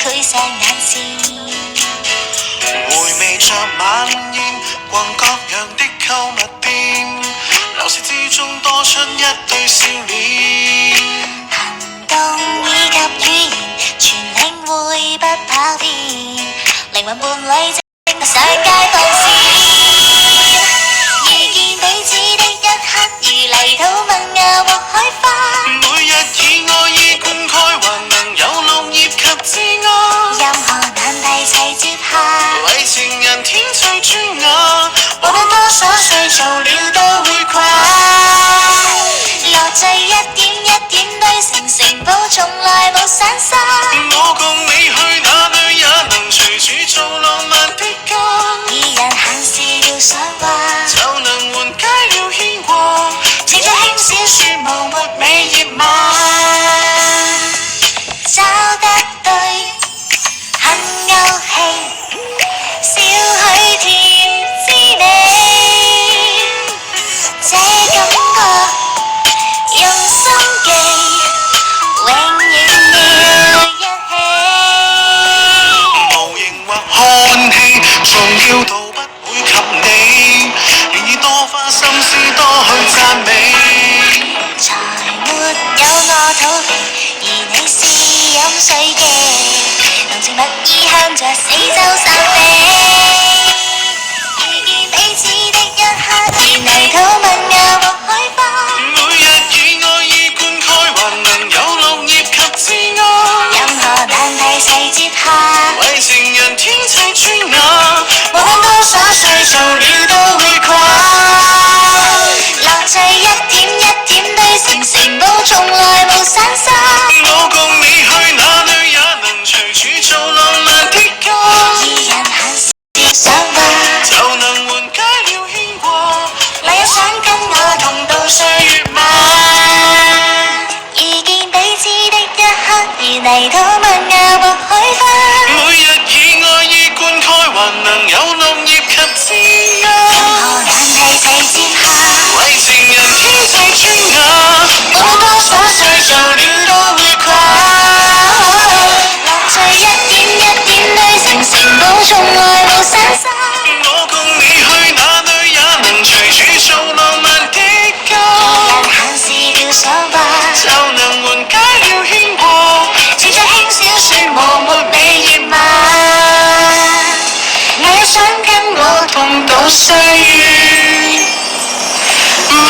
佢上眼線。回味着晚宴，逛各樣的購物店，鬧市之中多出一對笑臉。行動以及語言，全領會不跑偏，靈魂伴侶正上街放線，遇見彼此的一刻，如泥土萌芽或海花。每日以愛意灌溉，還能有綠葉及枝桠。任何難題齊接下，為情人天際磚瓦，無論多瑣碎做了都會跨。樂趣一點一點堆成城堡，從來無散沙。我共你去哪裏也能隨處做浪漫的家。二人閒時聊想話，就能緩解了牽掛。情在輕小說無沒尾頁碼，找得對很勾氣，少許甜滋味，這感覺用心記，永遠要一起。無形或看戲，重要度不會及你，願意多花心思多去讚美。才沒有我肚皮，而你是飲水機，濃情蜜意向着四周散飛。遇見彼此的一刻，如泥土萌芽或海花。每日以愛意灌溉，還能有綠葉及枝桠。任何難題齊接下，為情人天際磚瓦，無論多瑣碎做了都會跨。樂趣一點一點堆成城堡，從來無散沙。我共你去哪裏也能隨處做浪漫的家。二人閒時想話，就能緩解了牽掛。你也想跟我同度歲月嗎？遇見彼此的一刻，如泥土萌芽或海花。每日以愛意灌溉，還能有綠葉及枝桠。任何難題齊接下，為情人天際磚瓦，無論多瑣碎做了都會跨。樂趣一點一點堆成城堡，從來無散沙。我共你去哪裏也能隨處做浪漫的家。二人閒時聊想話，就能緩解了牽掛。似在輕小說無沒尾頁碼。我也想跟我同度歲月嗎？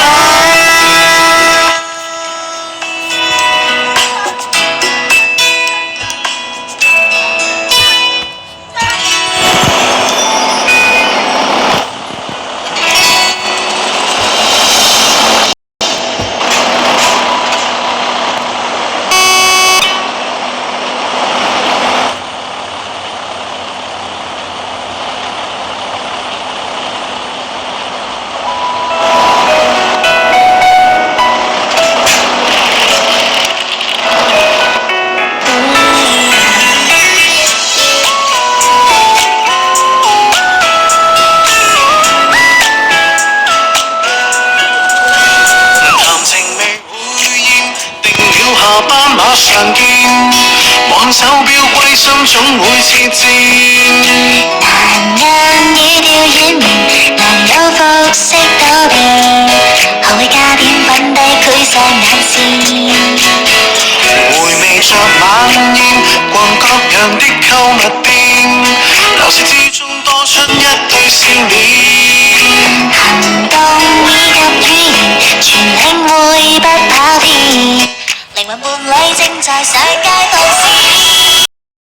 馬上見，望手錶歸心總會切戰。但因語調軟綿，難有服飾到邊，學會加點粉底繪上眼線。回味着晚宴，逛各樣的購物店，鬧市之中多出一對笑臉。行動以及語言，全領會不跑偏，靈魂伴侶正在上街放線。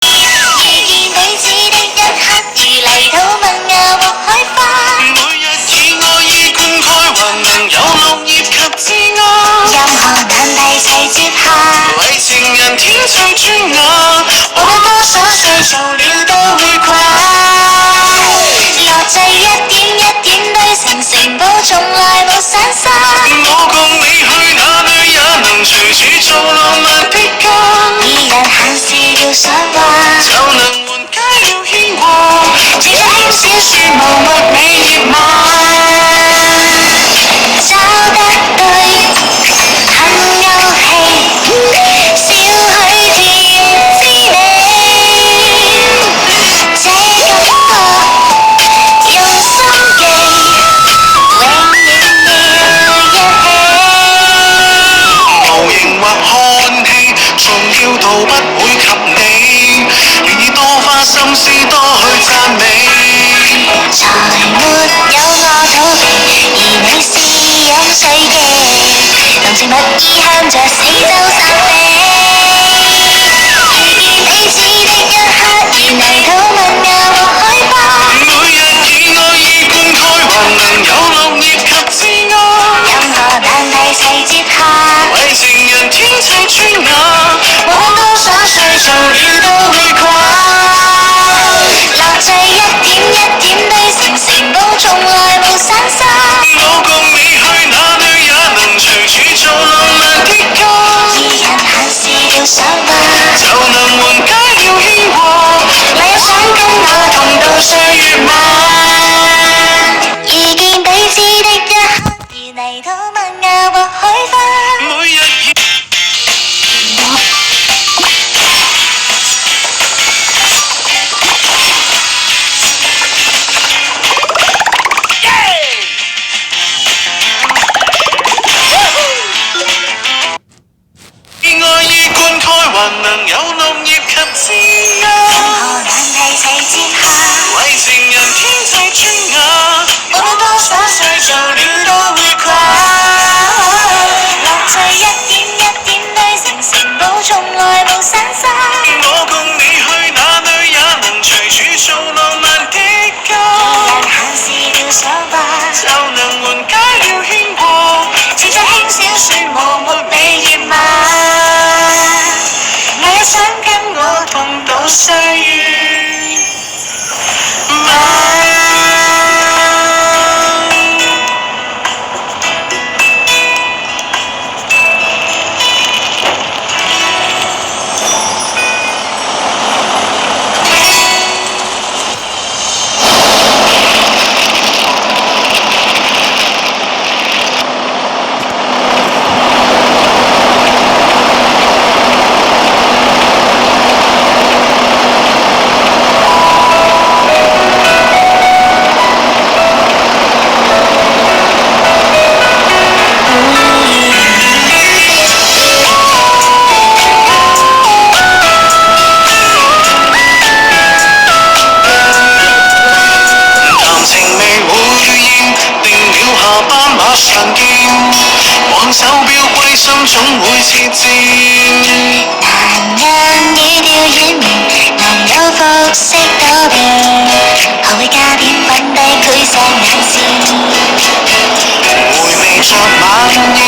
遇見彼此的一刻，如泥土萌芽或海花。每日以愛意灌溉，還能有綠葉及枝桠。任何難題齊接下，為情人天際磚瓦，無論多瑣碎做了都會跨。樂趣一點一點堆成城堡，從來無散沙。我共你去哪裏也能隨處做浪漫的家。二人閒時濃情蜜意向着四周散飛。遇見彼此的一刻，如泥土萌芽和海花。每日以愛意灌溉，還能有綠葉及枝桠。任何難題齊接下，為情人天際磚瓦。無論多瑣碎做了都會跨。樂趣一點一點堆成城堡，從來無散沙。我共你去哪裏也能隨處做浪漫的歌。二人閒時聊想吧，就能緩解了牽掛。你想跟我同渡歲月嗎？遇見彼此的一刻，如泥土萌芽和海花。每日以愛意灌溉，還能有綠葉及枝任桠。何難題齊接下，為情人天際磚瓦。無論多瑣碎做了都會跨。樂趣一點一點堆成城堡，從來無散沙。我共你去哪裏也能隨處做浪漫的歌。二人閒時聊想吧，就能緩解了牽掛。似在輕小說無沒美葉嗎？我也想跟我同渡歲月嗎？常見，望手錶歸心總會切戰。難讓語調軟綿，難有服飾躲避，學會加點粉底繪上眼線。回味着晚宴，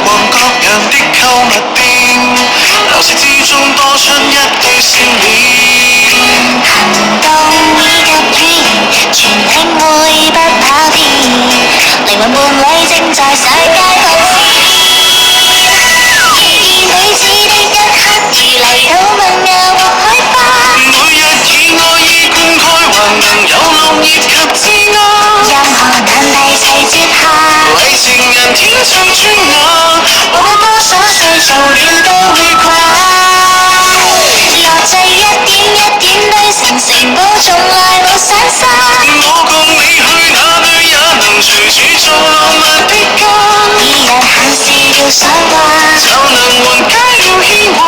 逛各樣的購物店，流逝之中多出一對笑臉。行動以及語言，全領會不跑偏，靈魂伴侶正在上街放肆。遇見彼此的一刻，如泥土萌芽和海花。每日以愛意灌溉，還能有綠葉及枝桠。任何難題齊接下，為情人天際磚瓦。無論多瑣碎做了都會跨。樂趣一點一點堆成城堡，從來無散沙。我共你去哪裏也能隨處做浪漫的歌。二人閒時聊想話，就能緩解了牽掛。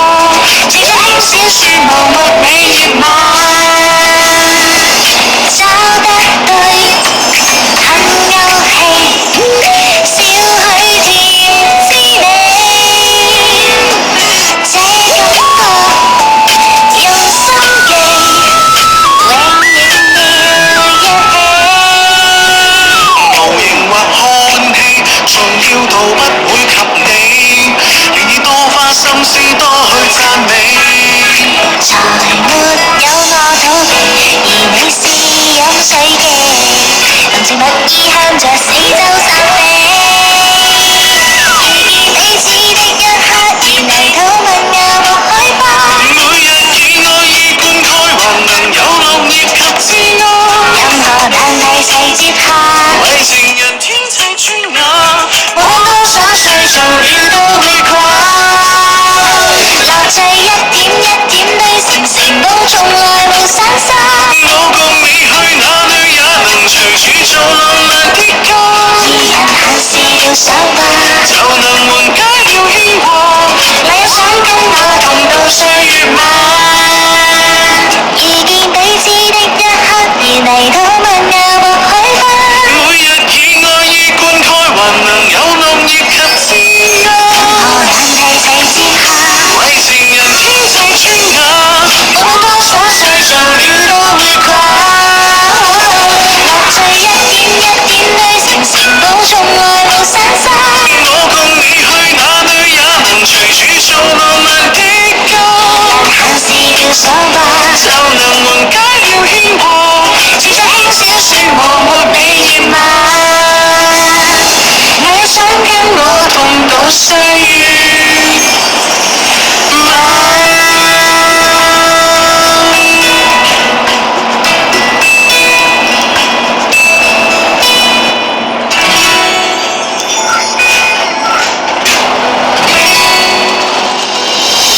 似在輕小說無沒美葉嗎？找得對很勾氣，少許甜滋味，這感覺用心記，永遠要一起。模型或看戲，重要度不會及你，願意多花心思多去讚美。想吧，就能緩解了牽掛。似在輕小說無沒你熱嗎？你想跟我同渡歲月嗎？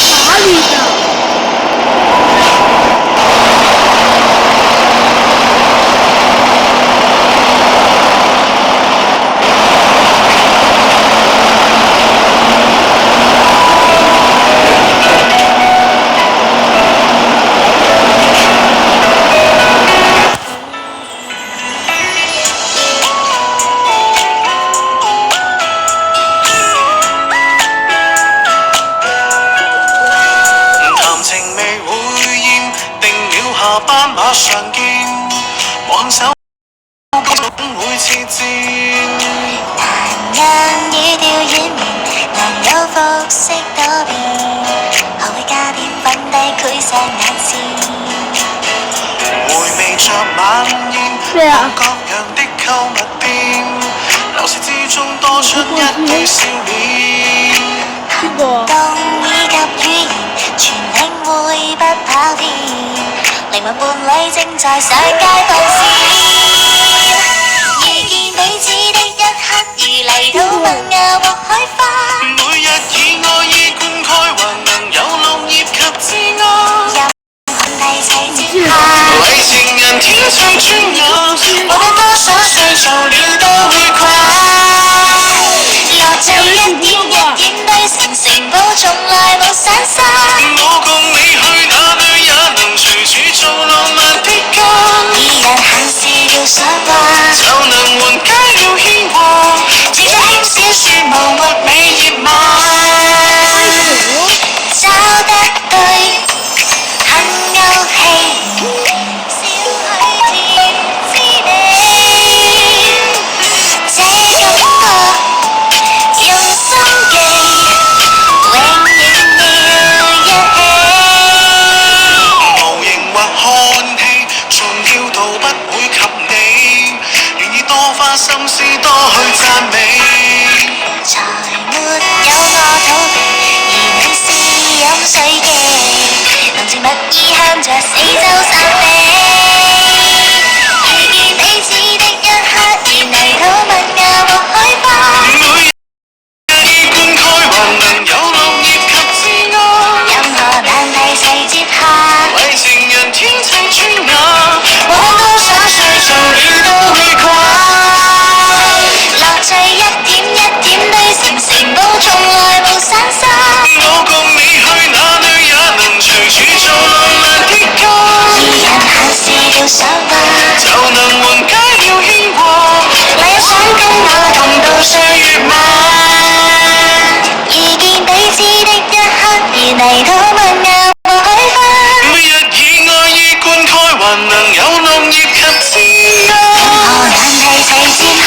哪里的？談情未會厭，定了下班馬上見，望手總會刺箭。難硬語調軟綿，難有服飾多變，學會加點粉底繪上眼線。回味着晚宴，對啊各樣的購物店，流市之中多出一對笑臉。這個動以及語言，全領會不跑偏，靈魂伴侶正在上街放線，遇見彼此的一刻，如泥土萌芽或開花。每日以愛意灌溉，還能有綠葉及枝桠。提齊接下，為情人天才專有，無論多少歲做了都會跨。落醉一點一點堆成城堡，從來無散沙。我共你去哪裏也能隨處做浪漫的家。二人閒時聊想話，就能緩解了牽掛。似在輕小說無沒美熱嗎？找得對很勾氣，少許甜滋味，這感覺用心記，永遠要一起。無形或看戲，重要到不會及你，願意多花心思多去讚美。才沒有我肚皮，而你是飲水機，濃情蜜意向着四周散飛。遇見彼此的一刻，如泥土萌芽或開花。每日以灌溉，還能有綠葉及枝桠。任何難題齊接下，為情人天際專雅。無論多少歲做了都會跨。樂趣一點一點堆成城堡，從來無散沙。我共你去哪裏也能隨處做浪漫的家。二人閒時聊想話，就能緩解了牽掛。你想跟我同渡歲月嗎？遇見彼此的一刻，如泥土萌芽或開花。每日以愛意灌溉，還能有綠葉及枝桠。何難題齊接下，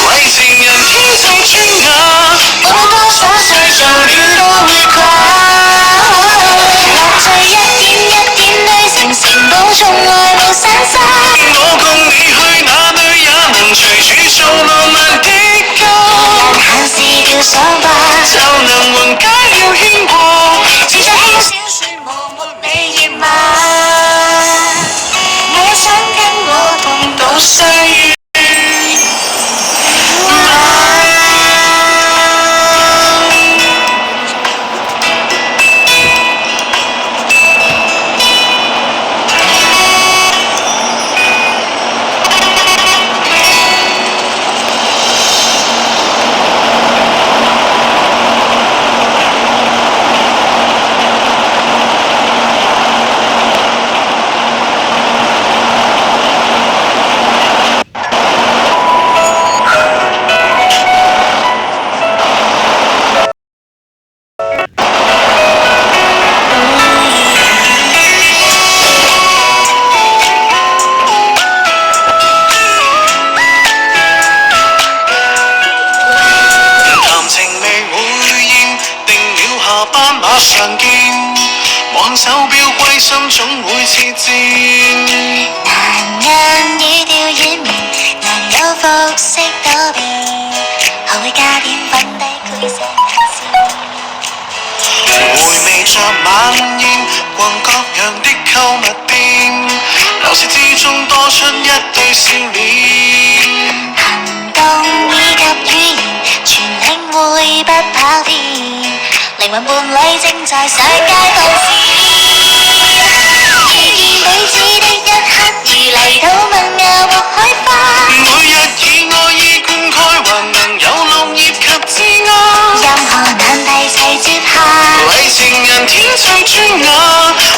為情人天際專雅。無論多少歲做了都會跨。樂趣一點一點堆成城堡，從來無散沙。我共你去哪裏也能隨處做浪漫的家。人閒時聊想吧，就能緩解了牽掛。似在輕小說無沒美熱嗎？你想跟我同渡歲月嗎？歸心總會刺箭。難讓語調軟綿，難有服飾多變，學會加點粉底繪上眼線。回味着晚宴，逛各樣的購物店，流逝之中多出一對笑臉。行動以及語言，全領會不跑偏，靈魂伴侶正在上街放線。遇見彼此的一刻，如泥土萌芽或海花。每日以愛意灌溉，還能有綠葉及枝桠。任何難題齊接下，為情人添砌磚瓦，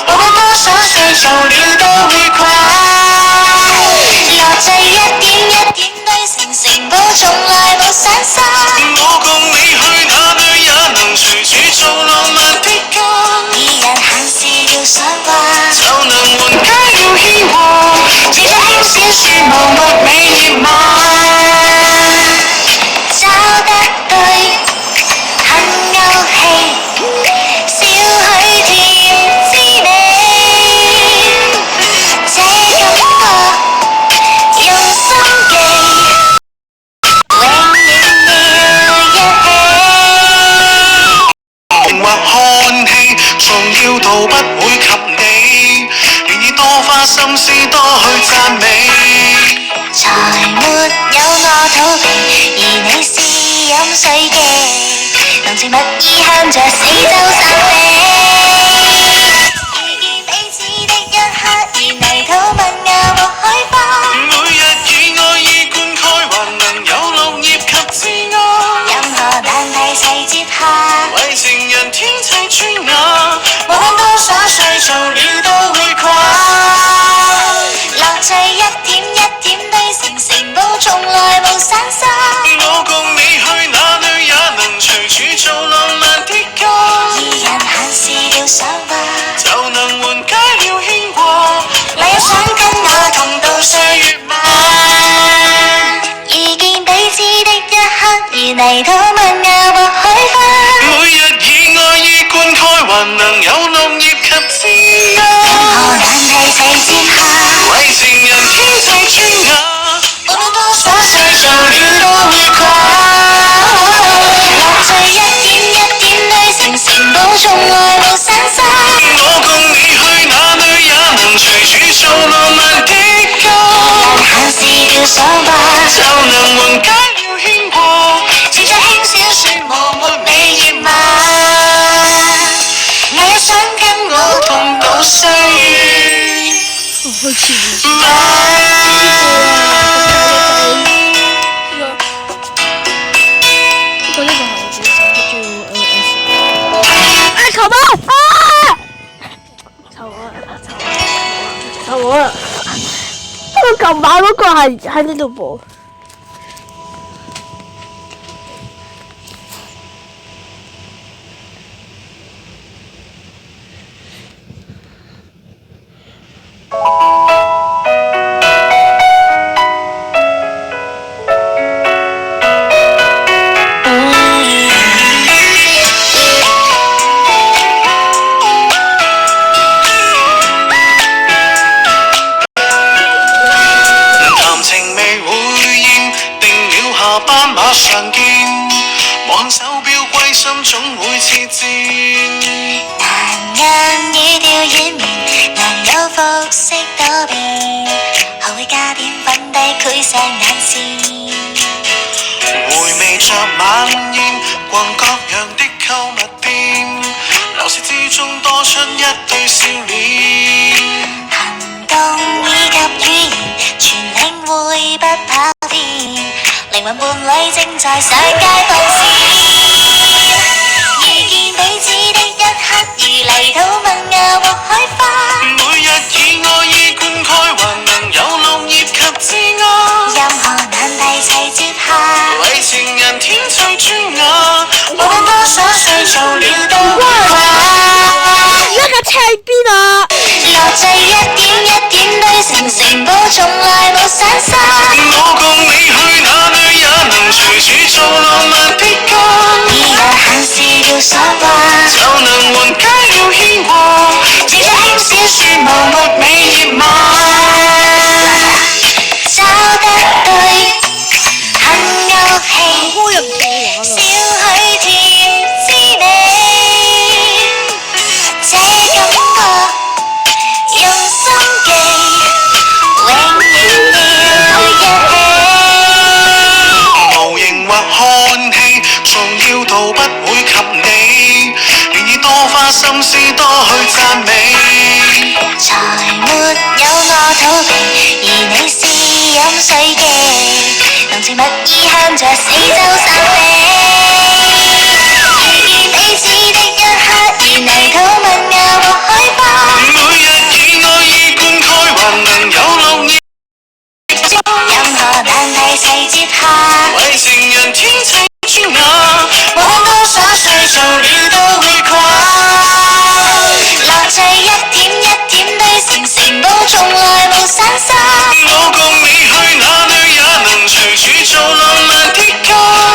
無論多瑣碎做了都會跨。樂趣一點一點堆成城堡，從來無散沙。我共你去哪裏也能隨處做浪漫的家。二人閒事要想話，就能緩解了牽掛。似在輕小說無沒美葉馬，找得對很勾氣，少許甜滋味。這感覺用心記，永遠要一起。或看戲，重要到不會及你，願意多花心思多去讚美。才沒有我肚皮，而你是飲水機，濃情蜜意向着四周散飛。遇見彼此的一刻，如泥土萌芽或海花。每日以愛意灌溉，還能有綠葉及枝桠。任何難題齊接下，為情人添砌磚瓦，無論多瑣碎做了都會跨。樂趣一點一點堆成城堡，從來無散沙。我共你去哪裏也能隨處做浪漫的家。二人閒事要想話，就能緩解了牽掛。你也想跟我同渡歲月嗎？遇見彼此的一刻，如泥土萌芽或海花。每日以愛意灌溉，還能有綠葉及枝桠。任何難題齊接下，為情人添砌磚瓦，無論多瑣碎做了都會跨。樂趣一點一點堆成城堡，從來無散沙。我共你去哪裏也能隨處做浪漫的家。閒事要想話，就能緩解了牽掛。似在輕小說無沒美葉馬。你也想跟我同渡歲月我會前嗎？呢個係我自己寫嘅，仲要哎，球包啊！臭我啦！不過舊版嗰個係喺呢度播。談情未會厭，定了下班馬上見。望手錶歸心總會刺箭。難讓語調軟綿，難有服飾多變，學會加點粉底繪上眼線。回味着晚宴，逛各樣的購物店，流逝之中多出一對笑臉。行動以及語言，全領會不跑偏，靈魂伴侶正在上街放線。遇見彼此的一刻，如泥土萌芽或海花。每日以愛意灌溉，還能有綠葉及枝桠。任何難題齊接下，為情人添砌磚瓦，無論多瑣碎做了都會跨。而家架車喺邊啊？樂趣一點一點堆成城堡，從來無散沙。我共你去哪裏也能隨處做浪漫的家。二人閒事要想話，就能緩解了牽掛。似在輕小逃避，而你是飲水機，濃情蜜意向着四周散飛。遇見彼此的一刻，如泥土萌芽和開花。每日以愛意灌溉，還能有綠葉。任何難題齊接下，為情人天際磚瓦，無論多瑣碎做了都會跨。樂趣一點一點堆成城堡，從來無散沙。我共你去哪裏也能隨處做浪漫的歌。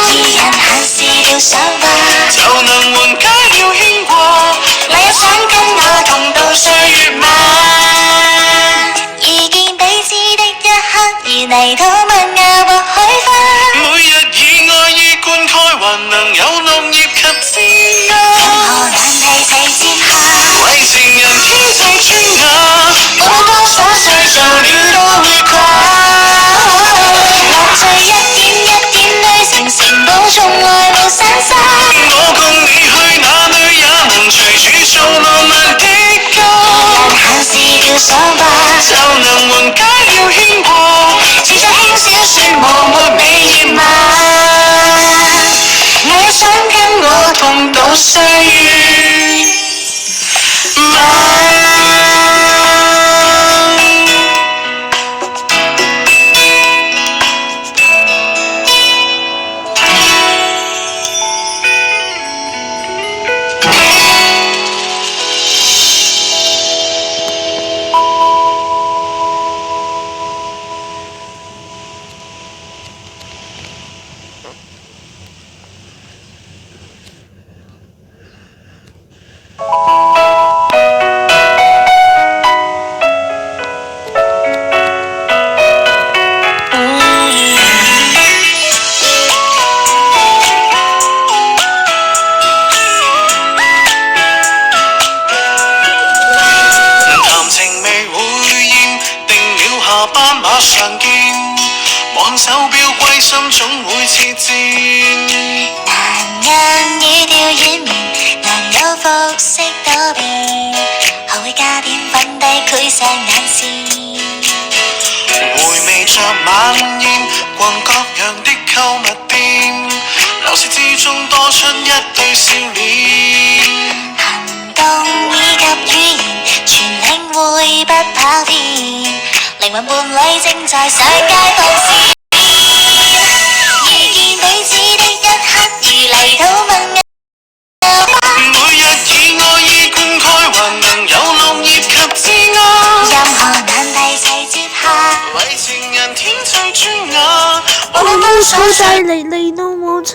二人閒時聊想吧，就能緩解了牽掛。你也想跟我同度歲月嗎？遇見彼此的一刻，如泥土萌芽和開花。每日以愛意灌溉，還能有綠葉及枝桠。任何難題齊接下，為情人天際磚瓦，無論多瑣碎做了都會跨。樂趣一點一點堆成城堡，從來無散沙。我共你去哪裏也能隨處做浪漫的歌。人閒時聊想吧，就能緩解了牽掛。似在輕小說無沒尾葉嗎？我也想跟我同度歲月嗎？談情未會厭，定了下班馬上見。望手錶歸心總會切戰。難人語調軟綿，難有服飾多變，學會加點粉底繪上眼線。回味着晚宴，逛各樣的購物店，流逝之中多出一對笑臉。行動以及語言，全領會不跑偏，靈魂伴侶正在上街放肆。遇見彼此的一刻，如泥土萌芽。每日以愛意灌溉，還能有綠葉及枝桠。任何難題齊接下，為情人天際磚瓦，我都好晒嚟到冇抽。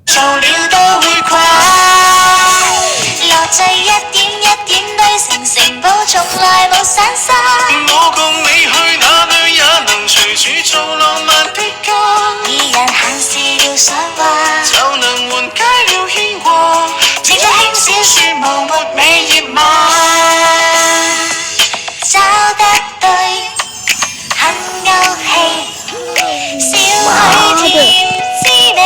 做了都會跨。樂趣一點一點堆成城堡，從來無散沙。我共你去哪裏也能隨處做浪漫的歌。二人閒時聊想話，就能緩解了牽掛。似在輕小說無沒尾葉嗎？找得對很勾氣，少許甜滋味。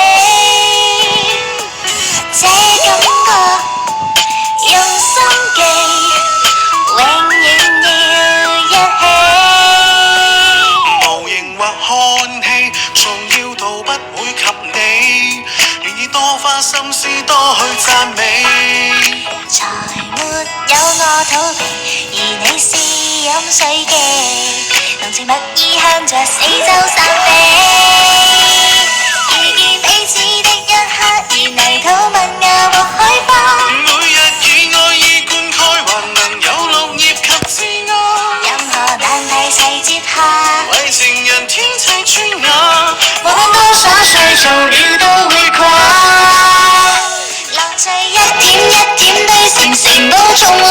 這感覺用心記，永遠要一起。無形或看戲，重要到不會及你，願意多花心思多去讚美。才沒有我逃避，而你是飲水機，濃情蜜意向着四周散飛。遇見彼此的一刻，如泥土萌芽和開花。每日以愛意灌溉，還能有綠葉及枝桠。任何難題齊接下，為情人天際磚瓦，無論多瑣碎做了都會跨。樂趣一點一點堆成城堡，從來